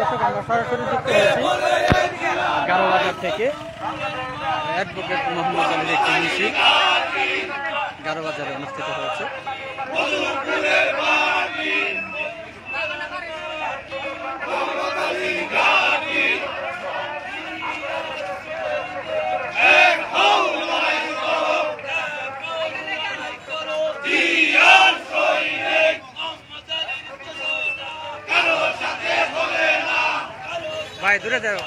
দর্শক আমরা সরাসরি যুক্ত হয়েছি গারোবাজার থেকে। অ্যাডভোকেট মোহাম্মদ আলীর একটি মিছিল গারোবাজারে অনুষ্ঠিত হয়েছে। ভাই দূরে যাও।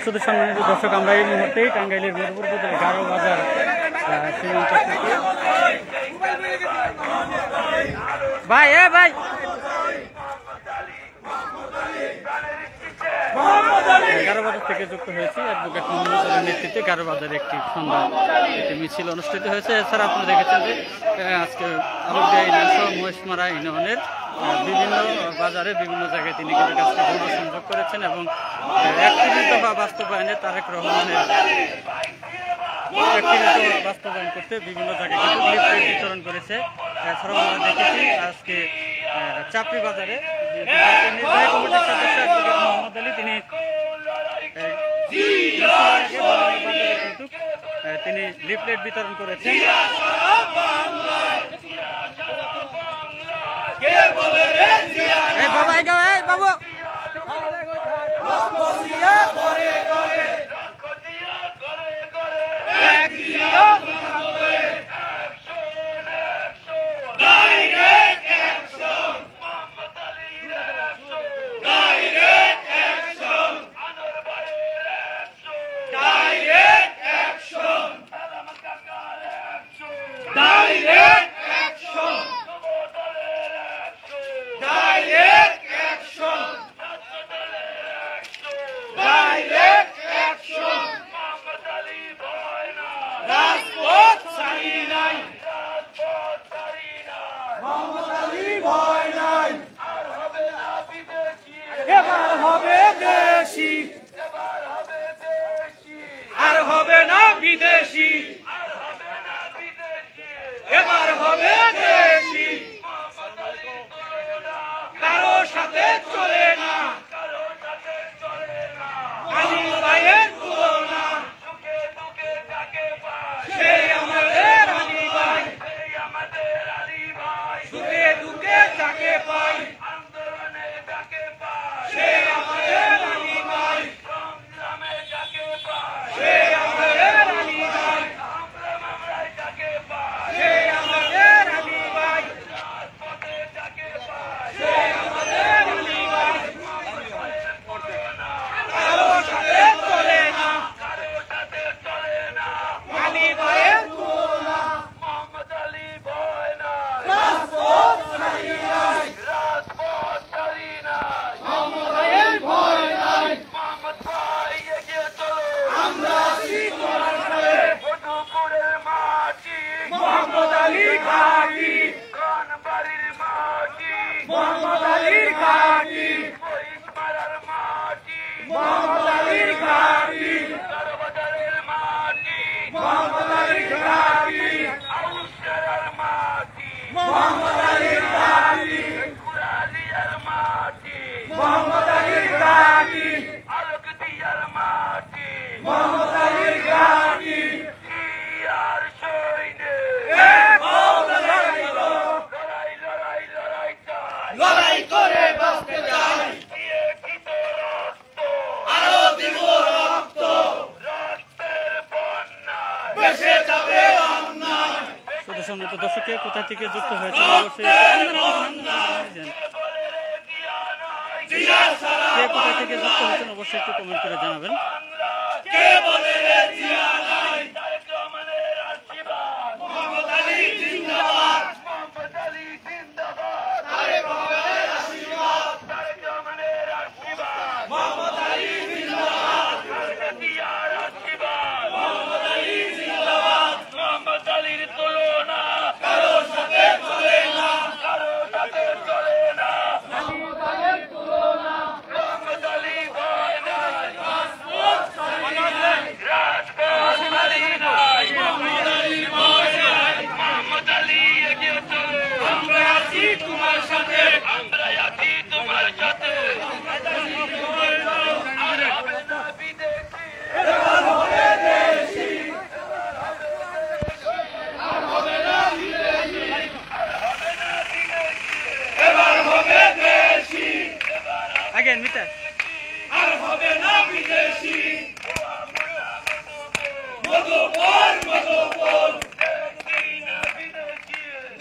শুধু সম্মানিত দর্শক, আমরা এই মুহূর্তেই টাঙ্গাইলের মিরপুর উপজেলার গারোবাজার সীমান্ত থেকে ভাই ভাই গারোবাজার থেকে যুক্ত হয়েছি। অ্যাডভোকেট মোহাম্মদ আলীর নেতৃত্বে গারোবাজারে একটি সন্ধ্যা একটি মিছিল অনুষ্ঠিত হয়েছে। এছাড়া আপনারা দেখেছেন যে আজকে আলোকদিয়া ইউনিয়ন সহ মহেশমারা ইউনিয়নের বিভিন্ন বাজারে বিভিন্ন জায়গায় তিনি কিন্তু কাজকে গণ সংযোগ করেছেন এবং ৩১ দফা বাস্তবায়নে তারেক রহমানের ৩১ দফা বাস্তবায়ন করতে বিভিন্ন জায়গায় কিন্তু লিফলেট বিতরণ করেছে। এছাড়াও আমরা দেখেছি আজকে চাপড়ি বাজারে নির্বাহী কমিটির সদস্য অ্যাডভোকেট মোহাম্মদ আলী তিনি লিফলেট বিতরণ করেছেন। বাবু Die! হবে দেশি, আর হবে না বিদেশি, এবার হবে দেশি, কারো সাথে চলে না, আলী ভাইয়ের তুলনা, সেই আমাদের আলী ভাই, সুখে দুঃখে যাকে পাই, সেই আমাদের আলী ভাই, সেই আমাদের আলী ভাই, সেই আমাদের আলী ভাই, সেই আমাদের আলী ভাই, কারো সাথে চলে না, আলী ভাইয়ের তুলনা, রাজপথ ছাড়ি নাই, মোহাম্মদ আলীর ভয় নাই, আমরা আছি তোমার সাথে, মোহাম্মদ আলী ঘাটি, মোহাম্মদ আলীর ঘাটি, মোহাম্মদ আলীর ঘাটি, মোহাম্মদ আলীর ঘাটি, মোহাম্মদ আলীর ঘাটি, মোহাম্মদ আলীর ঘাটি, মোহাম্মদ আলীর ঘাটি, লড়াই করে বাঁচতে চাই, আরো দিব রক্ত, বেঁচে যাবে অন্যায়। শুধু সম্মানিত দর্শককে কোথা থেকে যুক্ত হয়েছে অবশ্যই কে কোথা থেকে যুক্ত হয়েছেন অবশ্যই একটু কমেন্ট করে জানাবেন। কে বলে রে জিয়া নাই, মোহাম্মদ আলী জিন্দাবাদ, তারেক রহমানের আশীর্বাদ, মোহাম্মদ আলী জিন্দাবাদ, মোহাম্মদ আলী জিন্দাবাদ, মোহাম্মদ আলীর তুলনা কারো সাথে চলে না, মোহাম্মদ আলীর তুলনা, মোহাম্মদ আলী ভয় নাই, রাজপথ ছাড়ি নাই, মোহাম্মদ আলী ভয় নাই, আমরা আছি তোমার সাথে, এবার হবে দেশি, আর হবে না বিদেশি, এবার হবে দেশি, আগে মিতা আর হবে না বিদেশি, মধুপুর মধুপুর,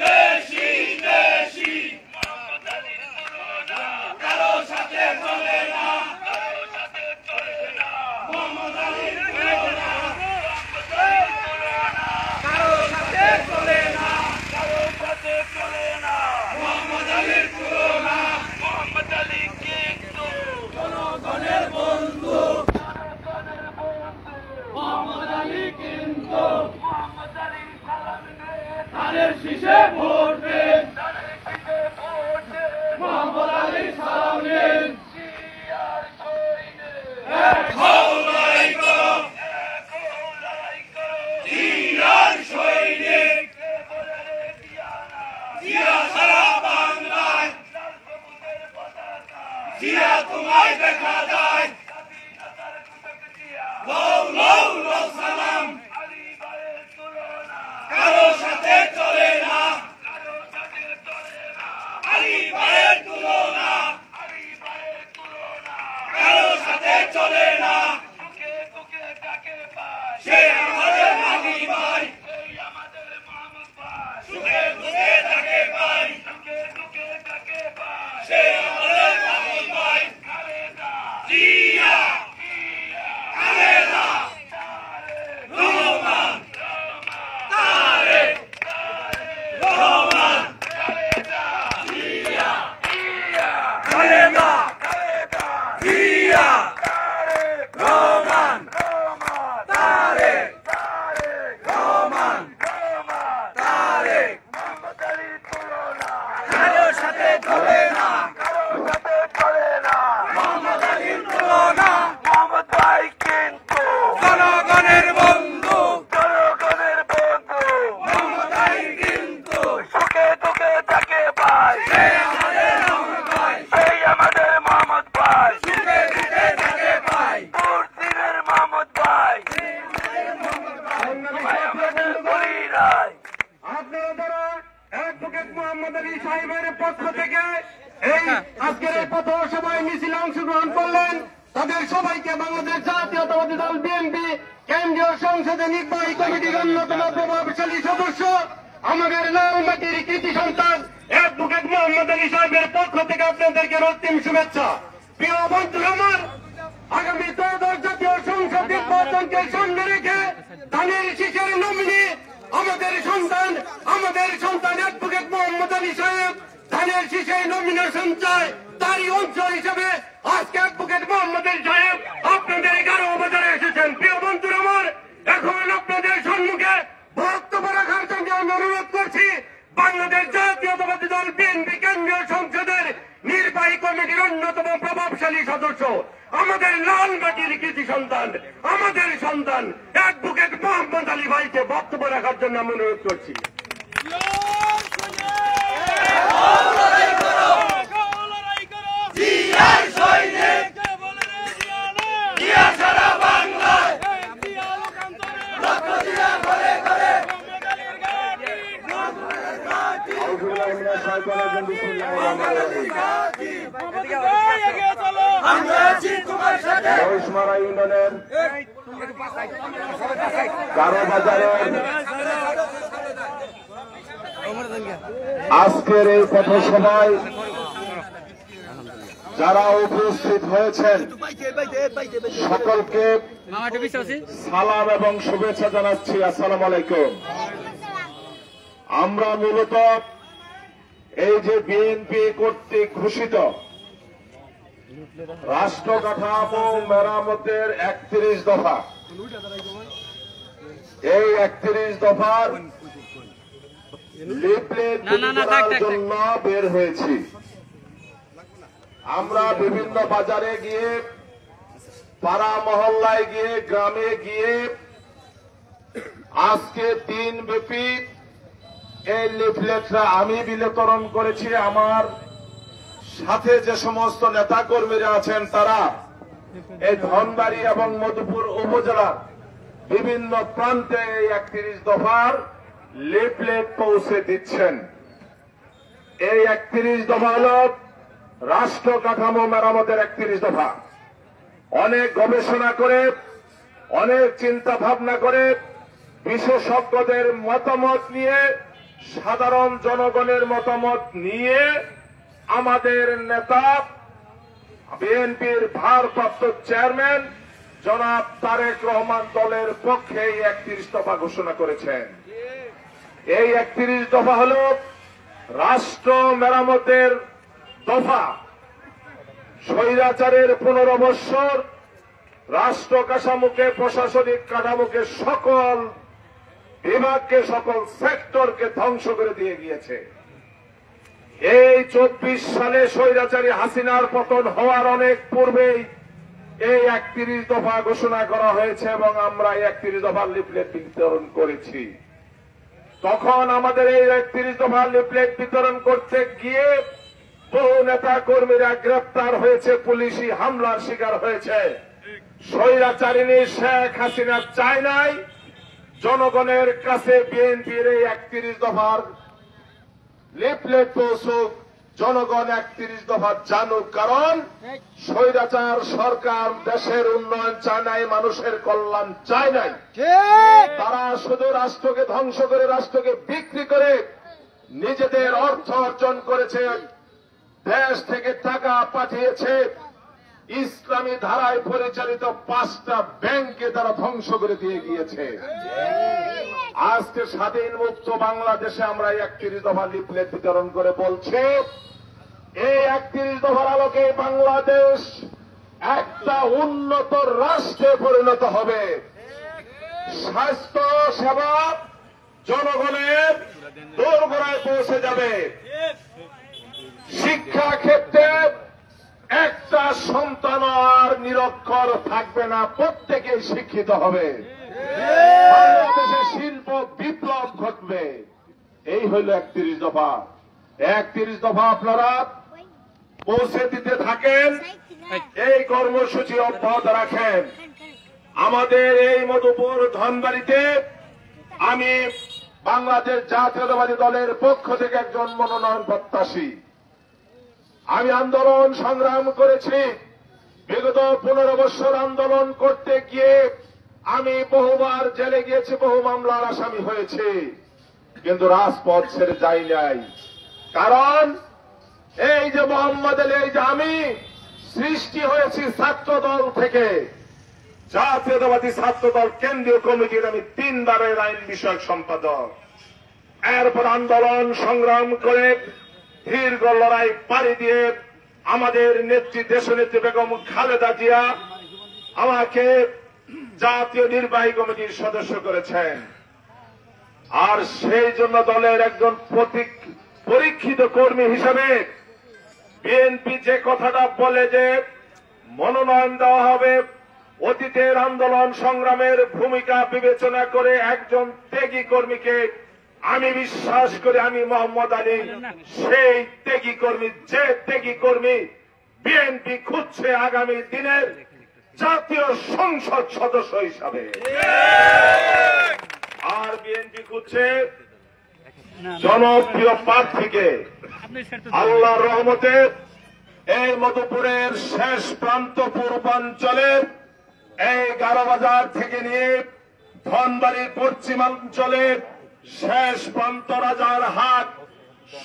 দেশি দেশি, কারো সাথে চলে না, মোহাম্মদ আলীর তুলনা, কারো সাথে চলে না, মোহাম্মদ আলীর তুলনা, জনগণের বন্ধু, মোহাম্মদ আলী কিন্তু ধানের শীষে ভোট দেন, মোহাম্মদ আলী সালাম নেন, এক হও লড়াই করো, জিয়ার সৈনিক, জিয়া সারা বাংলায়, জিয়া তোমায় দেখা যায়, লও লও লও সালাম, কারো সাথে চলে না, আলী ভাইয়ের তুলনা, কারো সাথে চলে না, সে আমাদের আলী ভাই, সুখে দুঃখে যাকে পাই, সে আমাদের আলী ভাই, জিয়া, খালেদা, রহমান, তারেক রহমান, জিয়া, খালেদা, জিয়া, রহমান, তারেক রহমান, তারেক, কারোর সাথে চলে না, মোহাম্মদ ভাই কিন্তু জনগণের বন্ধু মোহাম্মদ ভাই কিন্তু সুখে দুঃখে তাকে পাই সেই আমাদের মোহাম্মদ ভাই সুখে দুঃখে তাকে পাই দিনের মোহাম্মদ ভাই আমাদের বলি রায়। আপনারা যারা অ্যাডভোকেট মোহাম্মদ আলী সাহেবের পক্ষ থেকে এই আজকের এই পথ সভায় মিছিলে অংশগ্রহণ করলেন, তাদের সবাইকে বাংলাদেশ জাতীয়তাবাদী দল বিএনপি কেন্দ্রীয় সংসদে নির্বাহী কমিটির অন্যতম প্রভাবশালী সদস্য আমাদের লালমাটির কৃতি সন্তান অ্যাডভোকেট মোহাম্মদ আলী সাহেবের পক্ষ থেকে আপনাদেরকে রক্তিম শুভেচ্ছা। প্রিয় বন্ধুরা আমার, আগামী ত্রয়োদশ জাতীয় সংসদ নির্বাচনকে সামনে রেখে ধানের শীষের নমিনি আমাদের সন্তান অ্যাডভোকেট মোহাম্মদ আলী সাহেব ধানের শীষে নমিনেশন চায়। তারই অংশ হিসেবে আজকে অ্যাডভোকেট মোহাম্মদ আলী সাহেব আপনাদের 11 বাজারে এসেছেন। প্রিয় বন্ধুরা আমার, এখন আপনাদের সম্মুখে বক্তব্য রাখার জন্য আমি অনুরোধ করছি বাংলাদেশ জাতীয়তাবাদী দল বিএনপি কেন্দ্রীয় সংসদের নির্বাহী কমিটির অন্যতম প্রভাবশালী সদস্য আমাদের লালমাটির কৃতি সন্তান আমাদের সন্তান অ্যাডভোকেট মোহাম্মদ আলী ভাইকে বক্তব্য রাখার জন্য আমি অনুরোধ করছি। মহেশমারা ইউনিয়নের 11 বাজারের আজকের এই পথসভায় যারা উপস্থিত হয়েছেন সকলকে সালাম এবং শুভেচ্ছা জানাচ্ছি। আসসালামু আলাইকুম। আমরা মূলত এই যে বিএনপি কর্তৃক ঘোষিত রাষ্ট্র কাঠামো মেরামতের 31 দফা, এই 31 দফার লিফলেট বিতরণের জন্য বের হয়েছি। আমরা বিভিন্ন বাজারে গিয়ে, পাড়া মহল্লায় গিয়ে, গ্রামে গিয়ে আজকে দিনব্যাপী এই লিফলেটটা আমি বিতরণ করেছি। আমার সাথে যে সমস্ত নেতা কর্মীরা আছেন তারা এই ধনবাড়ি এবং মধুপুর উপজেলার বিভিন্ন প্রান্তে এই 31 দফার লিফলেট পৌঁছে দিচ্ছেন। এই 31 দফা হল রাষ্ট্র কাঠামো মেরামতের 31 দফা। অনেক গবেষণা করে, অনেক চিন্তা ভাবনা করে, বিশেষজ্ঞদের মতামত নিয়ে, সাধারণ জনগণের মতামত নিয়ে আমাদের নেতা বিএনপির ভারপ্রাপ্ত চেয়ারম্যান জনাব তারেক রহমান দলের পক্ষে এই 31 দফা ঘোষণা করেছেন। এই 31 দফা হল রাষ্ট্র মেরামতের দফা। স্বৈরাচারের 15 বৎসর রাষ্ট্র কাঠামোকে, প্রশাসনিক কাঠামোকে, সকল বিভাগকে, সকল সেক্টরকে ধ্বংস করে দিয়ে গিয়েছে। এই 24 সালে স্বৈরাচারী হাসিনার পতন হওয়ার অনেক পূর্বেই এই 31 দফা ঘোষণা করা হয়েছে এবং আমরা এই 31 দফার লিফলেট বিতরণ করেছি। তখন আমাদের এই 31 দফার লিফলেট বিতরণ করতে গিয়ে বহু নেতা কর্মীরা গ্রেপ্তার হয়েছে, পুলিশি হামলার শিকার হয়েছে। স্বৈরাচারিণী শেখ হাসিনা চায় নাই জনগণের কাছে বিএনপির এই 31 দফার লিফলেট পৌঁছুক, জনগণ 31 দফা জানুক। কারণ স্বৈরাচার সরকার দেশের উন্নয়ন চায় নাই, মানুষের কল্যাণ চায় নাই। তারা শুধু রাষ্ট্রকে ধ্বংস করে, রাষ্ট্রকে বিক্রি করে নিজেদের অর্থ অর্জন করেছে, দেশ থেকে টাকা পাঠিয়েছে, ইসলামী ধারায় পরিচালিত 5টা ব্যাংকে তারা ধ্বংস করে দিয়ে গিয়েছে। আজকে স্বাধীন মুক্ত বাংলাদেশে আমরা 31 দফা লিফলেট বিতরণ করে বলছি, এই 31 দফার আলোকে বাংলাদেশ একটা উন্নত রাষ্ট্রে পরিণত হবে। স্বাস্থ্য সেবা জনগণের দোরগোড়ায় পৌঁছে যাবে। শিক্ষা ক্ষেত্রে একটা নিরক্ষর থাকবে না, প্রত্যেকেই শিক্ষিত হবে, বাংলাদেশে শিল্প বিপ্লব ঘটবে। এই হইল 31 দফা। 31 দফা আপনারা পৌঁছে দিতে থাকেন, এই কর্মসূচি অব্যাহত রাখেন। আমাদের এই মধুপুর ধনবাড়িতে আমি বাংলাদেশ জাতীয়তাবাদী দলের পক্ষ থেকে একজন মনোনয়ন প্রত্যাশী। আমি আন্দোলন সংগ্রাম করেছি, বিগত 15 বছর আন্দোলন করতে গিয়ে আমি বহুবার জেলে গিয়েছি, বহু মামলার আসামি হয়েছি, কিন্তু রাজপথ ছেড়ে যাই নাই। কারণ এই যে মোহাম্মদ আলী, এই যে আমি সৃষ্টি হয়েছি ছাত্র দল থেকে, জাতীয়তাবাদী ছাত্র দল কেন্দ্রীয় কমিটির আমি 3 বারের আইন বিষয়ক সম্পাদক। এরপর আন্দোলন সংগ্রাম করে দীর্ঘ লড়াই পাড়ি দিয়ে আমাদের নেত্রী দেশনেত্রী বেগম খালেদা জিয়া আমাকে জাতীয় নির্বাহী কমিটির সদস্য করেছেন। আর সেই জন্য দলের একজন পরীক্ষিত কর্মী হিসেবে বিএনপি যে কথাটা বলে যে মনোনয়ন দেওয়া হবে, অতীতের আন্দোলন সংগ্রামের ভূমিকা বিবেচনা করে একজন ত্যাগী কর্মীকে আমি বিশ্বাস করি, আমি মোহাম্মদ আলী সেই ত্যাগী কর্মী, যে ত্যাগী কর্মী বিএনপি খুঁজছে আগামী দিনের জাতীয় সংসদ সদস্য হিসাবে। আর বিএনপি খুঁজছে জনপ্রিয় প্রার্থীকে। আল্লাহর রহমতে এই মধুপুরের শেষ প্রান্ত পূর্বাঞ্চলের এই গারোবাজার থেকে নিয়ে ধনবাড়ির পশ্চিমাঞ্চলের শেষ প্রান্ত রাজার হাট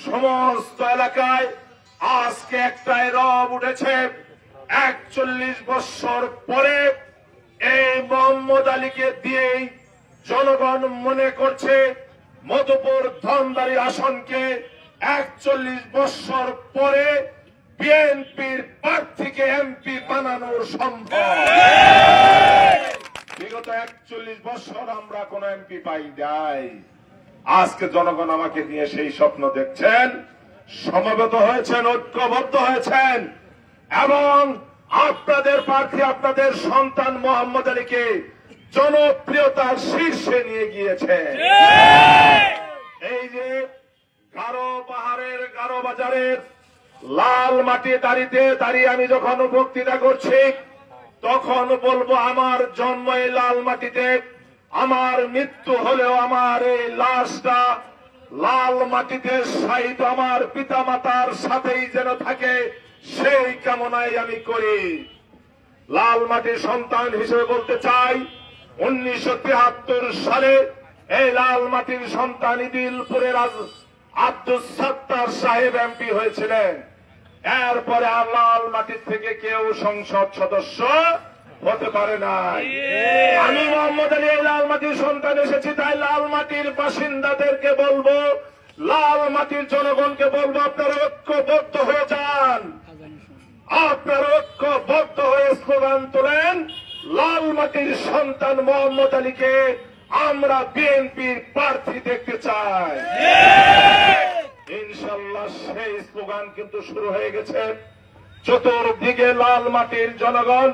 সমস্ত এলাকায় আজকে একটাই রব উঠেছে। 41 বছর পরে এই মোহাম্মদ আলীকে দিয়েই জনগণ মনে করছে মধুপুর ধনবাড়ি আসনকে 41 বছর পরে বিএনপির প্রার্থীকে এমপি বানানো সম্ভব। বিগত 41 বছর আমরা কোন এমপি পাই নাই। আজকে জনগণ আমাকে নিয়ে সেই স্বপ্ন দেখছেন, সমবেত হয়েছেন, ঐক্যবদ্ধ হয়েছেন এবং আপনাদের প্রার্থী আপনাদের সন্তান মোহাম্মদ আলীকে জনপ্রিয়তার শীর্ষে নিয়ে গিয়েছেন। এই যে গারো পাহাড়ের গারো বাজারের লাল মাটি দাঁড়িয়ে আমি যখন বক্তৃতা করছি তখন বলবো আমার জন্ম এই লাল মাটিতে, আমার মৃত্যু হলেও আমার এই লাশটা লাল মাটিতে শায়িত আমার পিতা মাতার সাথেই যেন থাকে, সেই কামনাই আমি করি। লাল মাটির সন্তান হিসেবে বলতে চাই, 1973 সালে এই লাল মাটির সন্তান ইদিলপুরের আব্দুস সাত্তার সাহেব এমপি হয়েছিলেন। এরপরে আর লাল মাটির থেকে কেউ সংসদ সদস্য হতে পারে নাই। আমি মোহাম্মদ আলী এই লাল মাটির সন্তান এসেছি, তাই লাল মাটির বাসিন্দাদেরকে বলবো, লাল মাটির জনগণকে বলবো, আপনারা ঐক্যবদ্ধ হয়ে যান, আপনারা ঐক্যবদ্ধ হয়ে স্লোগান তোলেন, লাল মাটির সন্তান মোহাম্মদ আলীকে আমরা বিএনপির প্রার্থী দেখতে চাই। ইনশাল্লাহ সেই স্লোগান কিন্তু শুরু হয়ে গেছে। চতুর্দিকে লাল মাটির জনগণ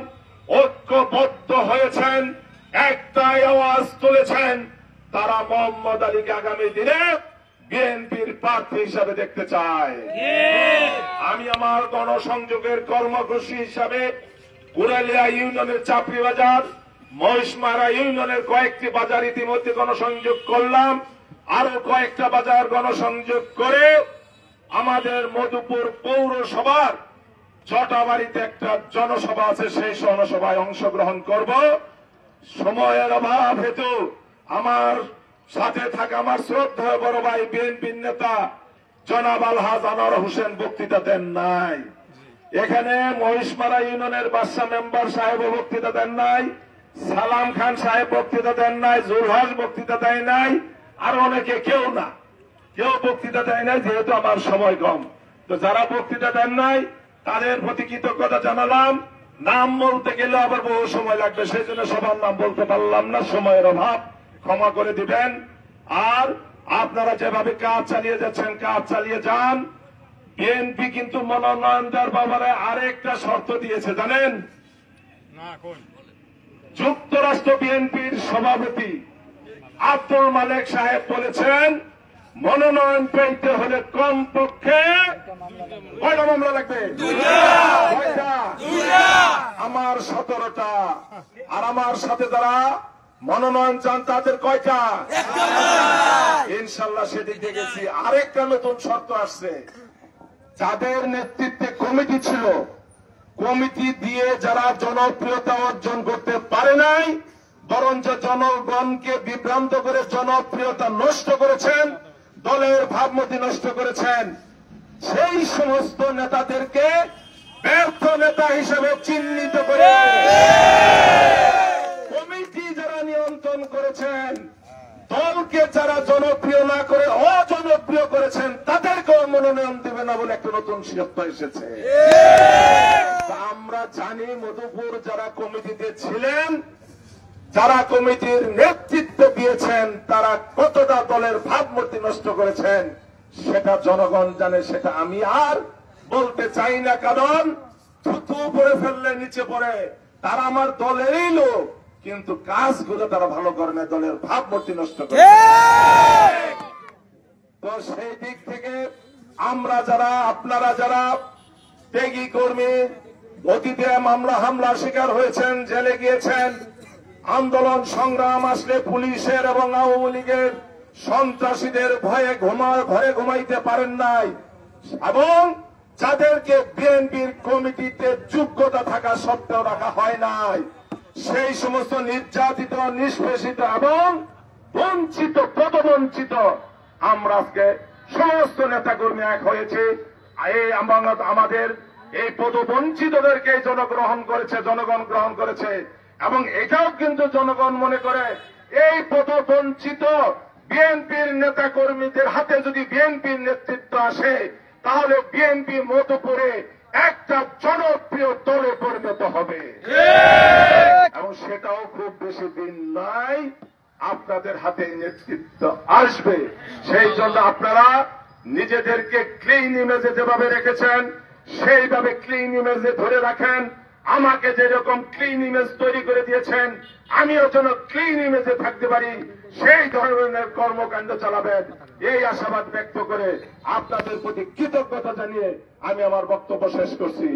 ঐক্যবদ্ধ হয়েছেন, একটাই আওয়াজ তুলেছেন, তারা মোহাম্মদ আলীকে আগামী দিনে বিএনপির প্রার্থী হিসাবে দেখতে চায়। আমি আমার গণসংযোগের কর্মসূচি হিসাবে কুড়ালিয়া ইউনিয়নের চাপড়ি বাজার, মহিষমারা ইউনিয়নের কয়েকটি বাজার ইতিমধ্যে গণসংযোগ করলাম, আরো কয়েকটা বাজার গণসংযোগ করে আমাদের মধুপুর পৌরসভার ছটাবাড়িতে একটা জনসভা আছে, সেই জনসভায় অংশগ্রহণ করব। সময়ের অভাব হেতু আমার সাথে থাকা আমার শ্রদ্ধেয় বড় ভাই বিএনপির নেতা জনাব আলহাজ আনোয়ার হোসেন বক্তৃতা দেন নাই, এখানে মহিষমারা ইউনিয়নের বাদশা মেম্বার সাহেব বক্তৃতা দেন নাই, সালাম খান সাহেব বক্তৃতা দেন নাই, জুলহাস বক্তৃতা দেয় নাই, আর অনেকে কেউ বক্তৃতা দেয় নাই, যেহেতু আমার সময় কম। তো যারা বক্তৃতা দেন নাই তাদের প্রতি কৃতজ্ঞতা জানালাম। নাম বলতে গেলে আবার বহু সময় লাগবে, সেই জন্য সবার নাম বলতে পারলাম না, সময়ের অভাব, ক্ষমা করে দিবেন। আর আপনারা যেভাবে কাজ চালিয়ে যাচ্ছেন, কাজ চালিয়ে যান। বিএনপি কিন্তু মনোনয়ন দেওয়ার ব্যাপারে আরেকটা শর্ত দিয়েছে, জানেন? যুক্তরাষ্ট্র বিএনপির সভাপতি আব্দুল মালেক সাহেব বলেছেন মনোনয়ন পেতে হলে কমপক্ষে কয়টা মামলা লাগবে? কয়টা? আমার 17টা। আর আমার সাথে যারা মনোনয়ন চান তাদের কয়টা? ইনশাল্লাহ সেদিক দেখেছি। আরেকটা নতুন শর্ত আসছে, যাদের নেতৃত্বে কমিটি ছিল, কমিটি দিয়ে যারা জনপ্রিয়তা অর্জন করতে পারে নাই, বরঞ্চ জনগণকে বিভ্রান্ত করে জনপ্রিয়তা নষ্ট করেছেন, দলের ভাবমূর্তি নষ্ট করেছেন, সেই সমস্ত নেতাদেরকে ব্যর্থ নেতা হিসেবে চিহ্নিত করে কমিটি যারা নিয়ন্ত্রণ করেছেন, দলকে যারা জনপ্রিয় না করে অজনপ্রিয় করেছেন, তাদেরকেও মনোনয়ন দেবে না বলে একটা নতুন সিদ্ধান্ত এসেছে। আমরা জানি মধুপুর যারা কমিটিতে ছিলেন, যারা কমিটির নেতৃত্ব দিয়েছেন, তারা কতটা দলের ভাবমূর্তি নষ্ট করেছেন সেটা জনগণ জানে, সেটা আমি আর বলতে চাই না। কারণ থুতু পরে ফেললে নিচে পড়ে, তারা আমার দলেরই লোক, কিন্তু কাজগুলো তারা ভালো করে না, দলের ভাবমূর্তি নষ্ট করে। তো সেই দিক থেকে আমরা যারা, আপনারা যারা ত্যাগী কর্মী, অতীতে মামলা হামলার শিকার হয়েছেন, জেলে গিয়েছেন, আন্দোলন সংগ্রাম আসলে পুলিশের এবং আওয়ামী লীগের সন্ত্রাসীদের ভয়ে ঘরে ঘুমাইতে পারেন নাই, এবং যাদেরকে বিএনপির কমিটিতে যোগ্যতা থাকা সত্ত্বেও রাখা হয় নাই, সেই সমস্ত নির্যাতিত, নিষ্পেষিত এবং বঞ্চিত, পদবঞ্চিত আমরা আজকে সমস্ত নেতাকর্মী এক হয়েছে। আমাদের এই পদবঞ্চিতদেরকে জনগ্রহণ করেছে, জনগণ গ্রহণ করেছে, এবং এটাও কিন্তু জনগণ মনে করে এই পদবঞ্চিত বিএনপির নেতা কর্মীদের হাতে যদি বিএনপির নেতৃত্ব আসে, তাহলে বিএনপি মধুপুরে একটা জনপ্রিয় দলে পরিণত হবে, এবং সেটাও খুব বেশি দিন নাই, আপনাদের হাতে নেতৃত্ব আসবে। সেই জন্য আপনারা নিজেদেরকে ক্লিন ইমেজে যেভাবে রেখেছেন সেইভাবে ক্লিন ইমেজে ধরে রাখেন। আমাকে যেরকম ক্লিন ইমেজ তৈরি করে দিয়েছেন, আমিও যেন ক্লিন ইমেজে থাকতে পারি, সেই ধরনের কর্মকাণ্ড চালাবেন, এই আশাবাদ ব্যক্ত করে আপনাদের প্রতি কৃতজ্ঞতা জানিয়ে আমি আমার বক্তব্য শেষ করছি।